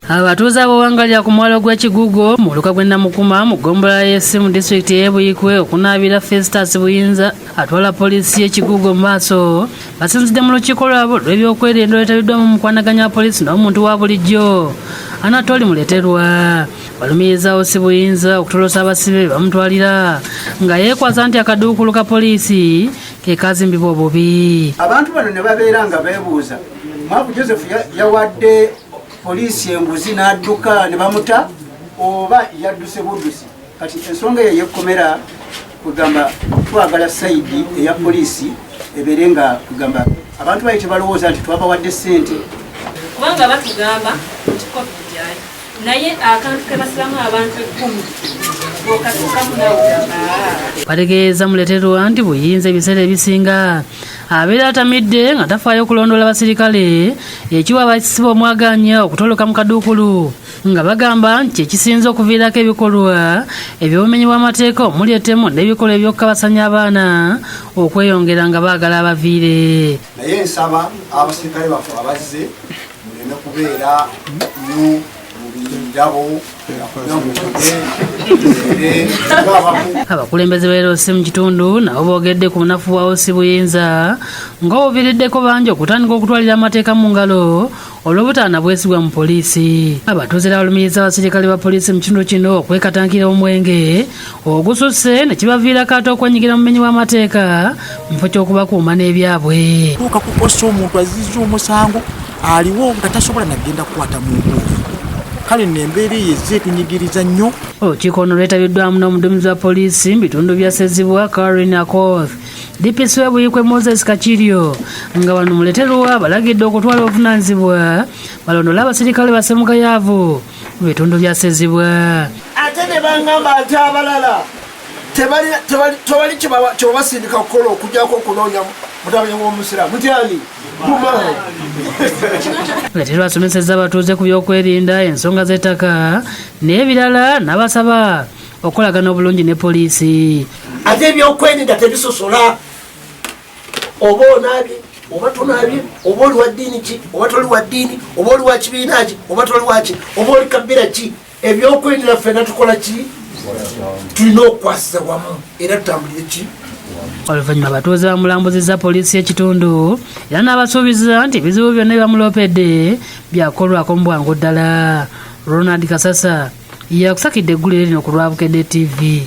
Abatuuze abowangalira ku mwalo gw'e Kigugo Mweruka gw'e Namukuma mu Ggombolola mu disitulikiti y'e Buikwe okunaabira Festus Buyinza atwala Poliisi y'e Kigugo mu maaso basinzidde mu lukiiko lwabwe lw'ebyokwerinda olwetabiddwamu mu kwanaganya poliisi n'omuntu wa bulijjo Anatoli Muleterwa balumiriza OC Buyinza okutolosa abasibe bamutwalira nga yeekwaza nti akaduukulu ka poliisi ke kazimbibwa obubi. Abantu bano ne babeera nga beebuuza Mwavu Joseph yawadde Poliisi embuzi n'adduka ne bamuta oba yadduse buddusi. Kati ensonga ye yekomera kugamba twagala saidi eya poliisi ebeere nga kugamba abantu bayite balowooza nti twabawadde ssente kubanga batugamba nti COVID gyali naye akantu ke basiramu abantu 10 bokatuukamu nawugamba bategeeza Muleterwa nti Buyinza ebiseera ebisinga abeera atamidde nga tafaayo kulondoola basirikale ekiwa abasibe omwaganya okutoloka mu kaduukulu nga bagamba nti ekisinza okuviirako ebikolwa eby'obumenyi bw'amateeka omuli ettemu n'ebikolwa eby'okukabasanya abaana okweyongera nga baagala abaviire. Naye nsaba abasirikale baffe abazze muleme kubeera mu bindabo abakulembeze b'erosi mu kitundu nabo boogedde ku bunafu bwa OC Buyinza ng'obuviiriddeko bangi okutandika okutwalira amateeka mu ngalo olw'obutaana bwesigwa mu poliisi. Abatuuze balumiriza abasirikale ba poliisi mu kitundu kino okwekatankira omwenge ogususse ne kibaviirako ate okwenyigira mu bumenyi bw'amateeka mu kifo ky'okubakuuma n'ebyabwe. Tuuka kukosa omuntu azizza omusango aliwo nga tasobola nagenda kukwata muntu kale n'embeera ey'ezze tunyigiriza nnyo. Olukiiko ono lwetabiddwamu n'omuduumizi wa poliisi mu bitundu bya Ssezibwa Caroline Akoth, DPC w'e Buikwe Moses Kachirio nga bano Muleterwa balagidde okutwala obuvunaanyizibwa balondole abasirikale ba Ssemugayaavu mu bitundu bya Ssezibwa. Ate ne bangamba ate abalala tewali kyebabasindika kukola okujjako okunoonya mutabani w'omusiraamu mutyani Muleterwa asomesezza abatuuze ku byokwerinda ensonga z'ettaka n'ebirala n'abasaba okolagana obulungi ne poliisi. Ate ebyokwerinda tebisosola oba onaabye oba tonaabye oba oli wa ddiini ki oba toli wa ddiini oba oli wa kibiina ki oba toli waki oba oli kabbira ki ebyokwerinda ffenna tukola ki tulina okukwasiza wamu era tutambulire ki. Oluvannyuma abatuuze bamulambuzizza poliisi y'ekitundu era n'abasuubiza nti ebizibu byonna ebamulopedde byakolwako mu bwangu ddala. Ronald Kasasa yakusakidde eggulire lino ku lwa Bukedde TV.